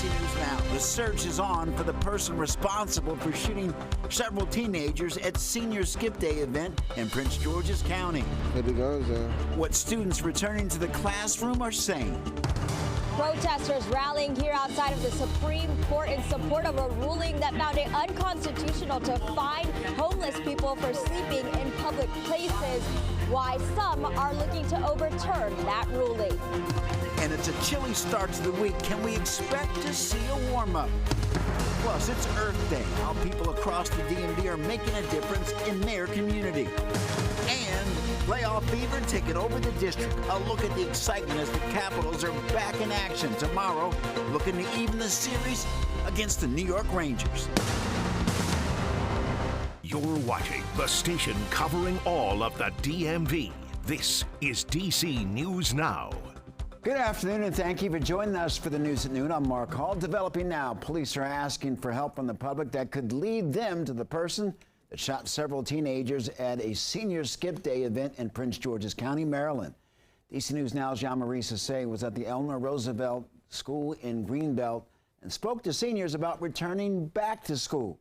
News Now. The search is on for the person responsible for shooting several teenagers at Senior Skip Day event in Prince George's County. What students returning to the classroom are saying. Protesters rallying here outside of the Supreme Court in support of a ruling that found it unconstitutional to fine homeless people for sleeping in public places. Why some are looking to overturn that ruling. And it's a chilly start to the week. Can we expect to see a warm-up? Plus, it's Earth Day, how people across the DMV are making a difference in their community. And playoff fever taking over the district. A look at the excitement as the Capitals are back in action tomorrow, looking to even the series against the New York Rangers. You're watching the station covering all of the DMV. This is DC News Now. Good afternoon, and thank you for joining us for the news at noon. I'm Mark Hall. Developing now, police are asking for help from the public that could lead them to the person that shot several teenagers at a Senior Skip Day event in Prince George's County, Maryland. DC News Now's Jean-Marie Sassay was at the Eleanor Roosevelt School in Greenbelt and spoke to seniors about returning back to school.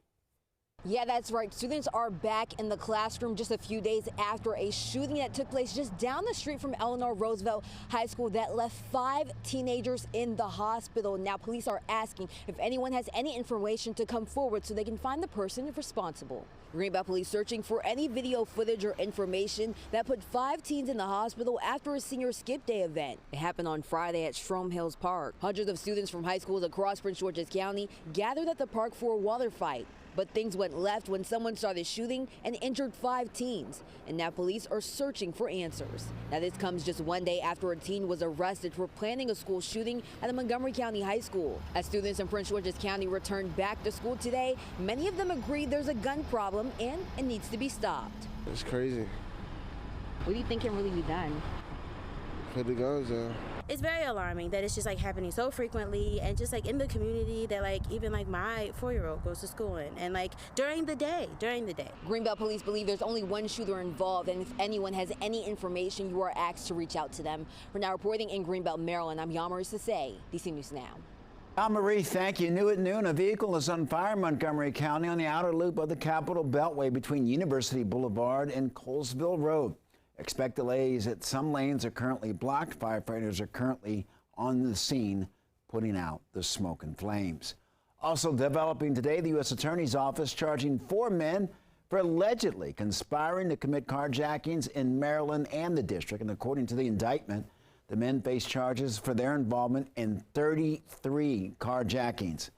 Yeah, that's right. Students are back in the classroom just a few days after a shooting that took place just down the street from Eleanor Roosevelt High School that left 5 teenagers in the hospital. Now, police are asking if anyone has any information to come forward so they can find the person responsible. Greenbelt police searching for any video footage or information that put 5 teens in the hospital after a Senior Skip Day event. It happened on Friday at Strom Hills Park. Hundreds of students from high schools across Prince George's County gathered at the park for a water fight. But things went left when someone started shooting and injured 5 teens. And now police are searching for answers. Now this comes just one day after a teen was arrested for planning a school shooting at a Montgomery County high school. As students in Prince George's County returned back to school today, many of them agree there's a gun problem and it needs to be stopped. It's crazy. What do you think can really be done? Put the guns down. It's very alarming that it's just like happening so frequently and just like in the community that like even like my 4-year-old goes to school in and like during the day. Greenbelt police believe there's only one shooter involved, and if anyone has any information, you are asked to reach out to them. For now, reporting in Greenbelt, Maryland, I'm Jean-Marie Sassay, DC News Now. Jean-Marie, thank you. New at noon, a vehicle is on fire in Montgomery County on the outer loop of the Capitol Beltway between University Boulevard and Colesville Road. Expect delays at some lanes are currently blocked. Firefighters are currently on the scene putting out the smoke and flames. Also developing today, the U.S. Attorney's Office charging 4 men for allegedly conspiring to commit carjackings in Maryland and the district. And according to the indictment, the men face charges for their involvement in 33 carjackings.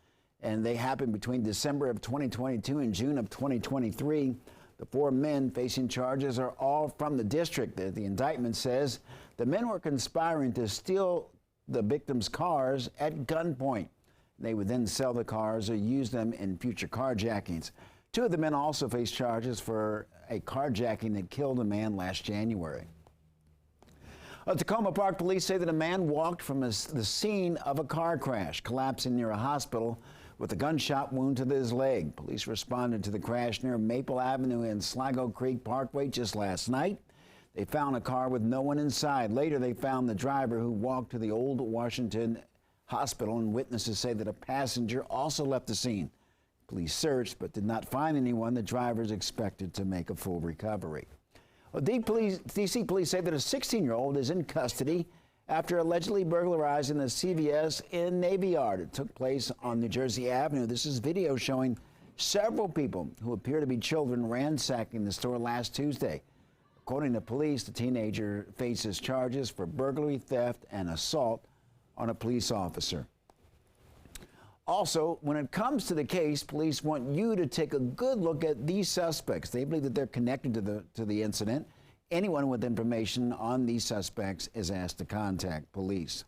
And they happened between December of 2022 and June of 2023. The 4 men facing charges are all from the district. The indictment says the men were conspiring to steal the victims' cars at gunpoint. They would then sell the cars or use them in future carjackings. 2 of the men also face charges for a carjacking that killed a man last January. Tacoma Park police say that a man walked from the scene of a car crash, collapsing near a hospital with a gunshot wound to his leg. Police responded to the crash near Maple Avenue and Sligo Creek Parkway just last night. They found a car with no one inside. Later, they found the driver who walked to the Old Washington Hospital, and witnesses say that a passenger also left the scene. Police searched but did not find anyone. The driver is expected to make a full recovery. Well, DC police say that a 16-year-old is in custody after allegedly burglarizing the CVS in Navy Yard. It took place on New Jersey Avenue. This is video showing several people who appear to be children ransacking the store last Tuesday. According to police, the teenager faces charges for burglary, theft, and assault on a police officer. Also, when it comes to the case, police want you to take a good look at these suspects. They believe that they're connected to the incident. Anyone with information on these suspects is asked to contact police.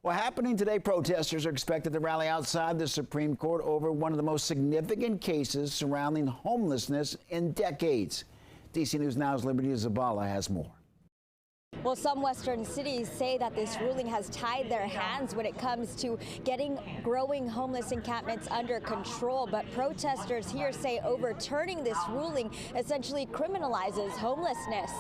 Well, happening today, protesters are expected to rally outside the Supreme Court over one of the most significant cases surrounding homelessness in decades. DC News Now's Liberty Zabala has more. Well, some Western cities say that this ruling has tied their hands when it comes to getting growing homeless encampments under control. But protesters here say overturning this ruling essentially criminalizes homelessness.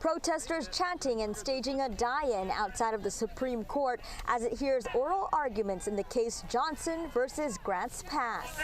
Protesters chanting and staging a die-in outside of the Supreme Court as it hears oral arguments in the case Johnson versus Grants Pass.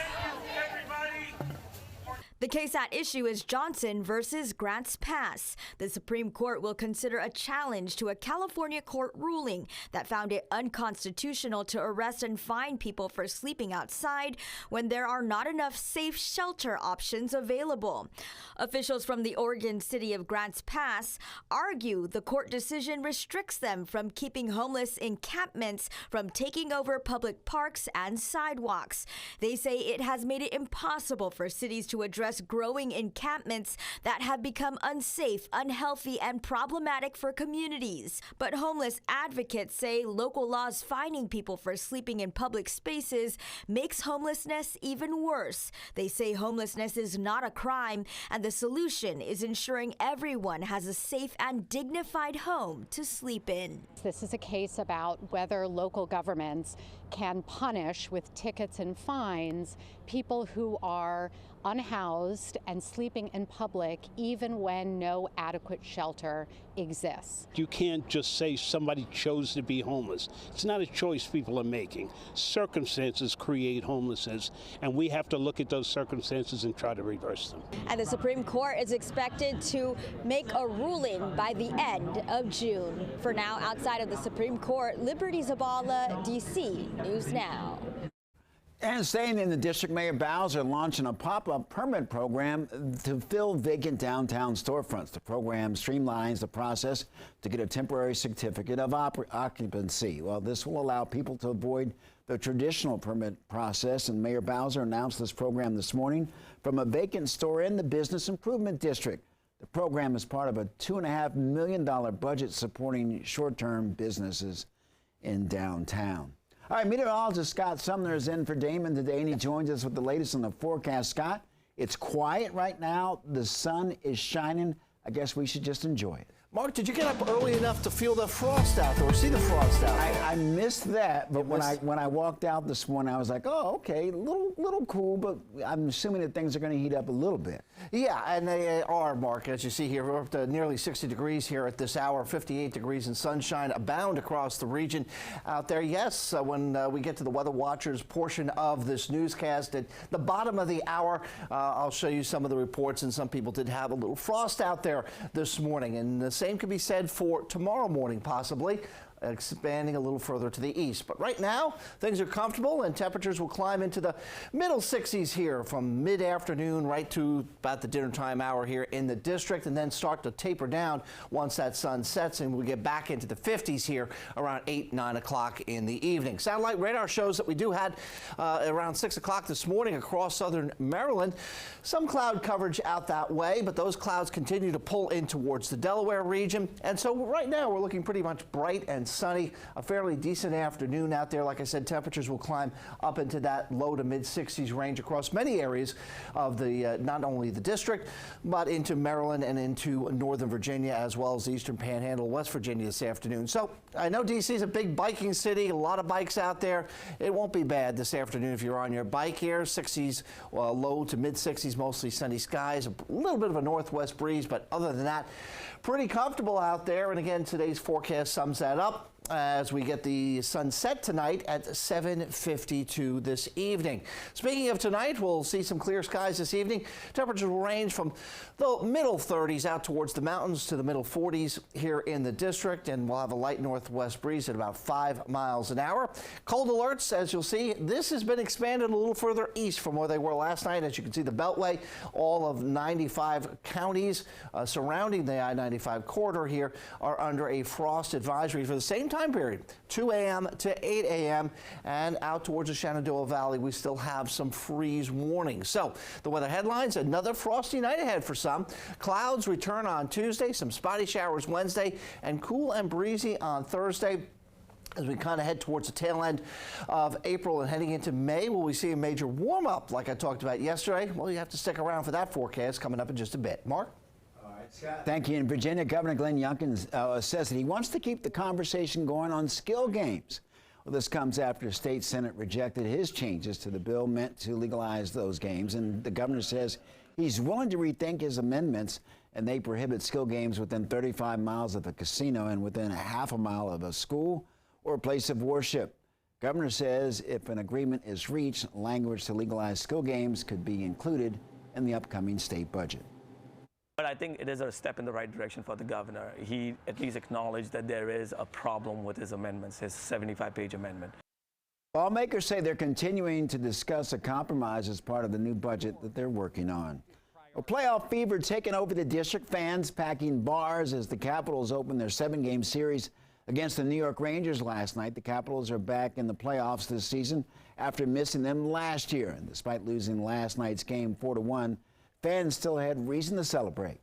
The case at issue is Johnson versus Grants Pass. The Supreme Court will consider a challenge to a California court ruling that found it unconstitutional to arrest and fine people for sleeping outside when there are not enough safe shelter options available. Officials from the Oregon city of Grants Pass argue the court decision restricts them from keeping homeless encampments from taking over public parks and sidewalks. They say it has made it impossible for cities to address growing encampments that have become unsafe, unhealthy, and problematic for communities. But homeless advocates say local laws fining people for sleeping in public spaces makes homelessness even worse. They say homelessness is not a crime, and the solution is ensuring everyone has a safe and dignified home to sleep in. This is a case about whether local governments can punish with tickets and fines people who are unhoused and sleeping in public even when no adequate shelter exists. You can't just say somebody chose to be homeless. It's not a choice people are making. Circumstances create homelessness, and we have to look at those circumstances and try to reverse them. And the Supreme Court is expected to make a ruling by the end of June. For now, outside of the Supreme Court, Liberty Zabala, D.C. News Now. And staying in the district, Mayor Bowser launching a pop-up permit program to fill vacant downtown storefronts. The program streamlines the process to get a temporary certificate of occupancy. Well, this will allow people to avoid the traditional permit process, and Mayor Bowser announced this program this morning from a vacant store in the Business Improvement District. The program is part of a $2.5 million budget supporting short-term businesses in downtown. All right, meteorologist Scott Sumner is in for Damon today, and he joins us with the latest on the forecast. Scott, it's quiet right now. The sun is shining. I guess we should just enjoy it. Mark, did you get up early enough to feel the frost out there or see the frost out there? I missed that, but when I walked out this morning, I was like, oh, okay, little cool, but I'm assuming that things are going to heat up a little bit. Yeah, and they are, Mark, as you see here. We're up to nearly 60 degrees here at this hour, 58 degrees and sunshine abound across the region out there. Yes, when we get to the Weather Watchers portion of this newscast at the bottom of the hour, I'll show you some of the reports, and some people did have a little frost out there this morning, and the same could be said for tomorrow morning, possibly, expanding a little further to the east. But right now, things are comfortable, and temperatures will climb into the middle 60s here from mid-afternoon right to about the dinner time hour here in the district, and then start to taper down once that sun sets, and we get back into the 50s here around 8, 9 o'clock in the evening. Satellite radar shows that we had around 6 o'clock this morning across southern Maryland. Some cloud coverage out that way, but those clouds continue to pull in towards the Delaware region, and so right now we're looking pretty much bright and sunny, a fairly decent afternoon out there. Like I said, temperatures will climb up into that low to mid 60s range across many areas of the not only the district, but into Maryland and into northern Virginia, as well as the eastern panhandle, West Virginia this afternoon. So I know D.C. is a big biking city, a lot of bikes out there. It won't be bad this afternoon if you're on your bike here. 60s, low to mid 60s, mostly sunny skies, a little bit of a northwest breeze, but other than that, pretty comfortable out there. And again, today's forecast sums that up as we get the sunset tonight at 7:52 this evening. Speaking of tonight, we'll see some clear skies this evening. Temperatures will range from the middle 30s out towards the mountains to the middle 40s here in the district, and we'll have a light northwest breeze at about 5 miles an hour. Cold alerts, as you'll see, this has been expanded a little further east from where they were last night. As you can see, the Beltway, all of 95 counties surrounding the I-95 corridor here are under a frost advisory for the same time period, 2 a.m. to 8 a.m. and out towards the Shenandoah Valley, we still have some freeze warnings. So the weather headlines: another frosty night ahead for some. Clouds return on Tuesday, some spotty showers Wednesday, and cool and breezy on Thursday. As we kind of head towards the tail end of April and heading into May, will we see a major warm-up like I talked about yesterday? Well, you have to stick around for that forecast coming up in just a bit. Mark? Thank you. In Virginia, Governor Glenn Youngkin says that he wants to keep the conversation going on skill games. Well, this comes after the state Senate rejected his changes to the bill meant to legalize those games, and the governor says he's willing to rethink his amendments and they prohibit skill games within 35 miles of a casino and within a half a mile of a school or a place of worship. Governor says if an agreement is reached, language to legalize skill games could be included in the upcoming state budget. But I think it is a step in the right direction for the governor. He at least acknowledged that there is a problem with his amendments, his 75-page amendment. Lawmakers say they're continuing to discuss a compromise as part of the new budget that they're working on. A playoff fever taking over the district, fans packing bars as the Capitals open their 7-game series against the New York Rangers last night. The Capitals are back in the playoffs this season after missing them last year. And despite losing last night's game 4-1, fans still had reason to celebrate.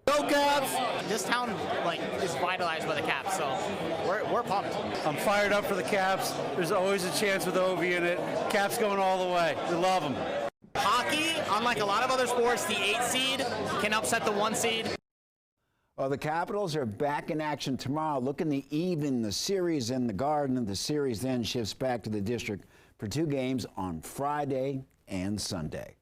Go Caps! This town is vitalized by the Caps, so we're pumped. I'm fired up for the Caps. There's always a chance with OV in it. Caps going all the way. We love them. Hockey, unlike a lot of other sports, the 8 seed can upset the 1 seed. Well, the Capitals are back in action tomorrow, looking to even the series in the Garden. The series then shifts back to the district for 2 games on Friday and Sunday.